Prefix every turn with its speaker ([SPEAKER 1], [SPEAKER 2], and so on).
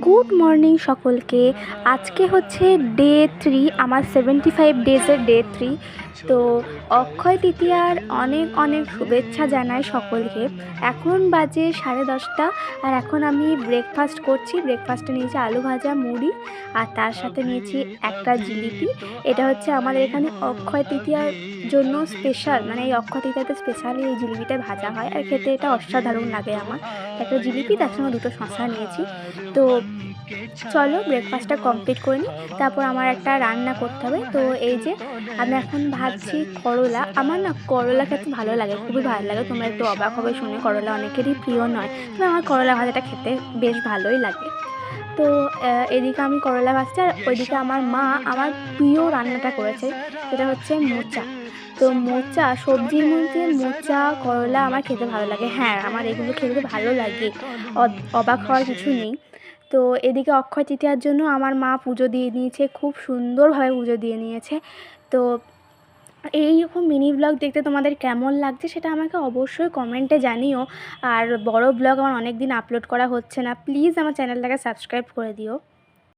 [SPEAKER 1] Good morning সকলকে। আজকে হচ্ছে ডে 3, আমার 75 ডেজের ডে 3। তো অক্ষয় তৃতীয়ার অনেক অনেক শুভেচ্ছা জানাই সকলকে। এখন বাজে 10:30 আর এখন আমি ব্রেকফাস্ট করছি। ব্রেকফাস্টে নিয়েছি আলু ভাজা, মুড়ি, আর তার সাথে নিয়েছি একটা জিলিপি। এটা হচ্ছে আমাদের এখানে অক্ষয় তৃতীয়ার জন্য স্পেশাল, মানে এই অক্ষয় তৃতীয়াতে স্পেশালি এই জিলিপিটা ভাজা হয়, আর খেতে এটা অসাধারণ লাগে আমার। একটা জিলিপি, তার সঙ্গে দুটো শশা নিয়েছি। তো চলো ব্রেকফাস্টটা কমপ্লিট করে নিই, তারপর আমার একটা রান্না করতে হবে। তো এই যে আমি এখন ভাজছি করলা। আমার না করলা খেতে ভালো লাগে, খুবই ভালো লাগে। তোমরা একটু অবাক হবে শুনে, করলা অনেকেরই প্রিয় নয়, তবে আমার করলা ভাজাটা খেতে বেশ ভালোই লাগে। তো এদিকে আমি করলা ভাজছি, আর ওইদিকে আমার মা আমার প্রিয় রান্নাটা করেছে, সেটা হচ্ছে মোচা। তো মোচা, সবজির মধ্যে মোচা, করলা আমার খেতে ভালো লাগে। হ্যাঁ, আমার এগুলো খেতে ভালো লাগে, অবাক হওয়ার কিছু নেই। তো এদিকে অক্ষয় তৃতীয়ার জন্য আমার মা পুজো দিয়ে নিয়েছে, খুব সুন্দরভাবে পুজো দিয়ে নিয়েছে। তো এইরকম মিনি ব্লগ দেখতে তোমাদের কেমন লাগছে সেটা আমাকে অবশ্যই কমেন্টে জানিও। আর বড় ব্লগ আমার অনেক দিন আপলোড করা হচ্ছে না, প্লিজ আমার চ্যানেলটাকে সাবস্ক্রাইব করে দিও।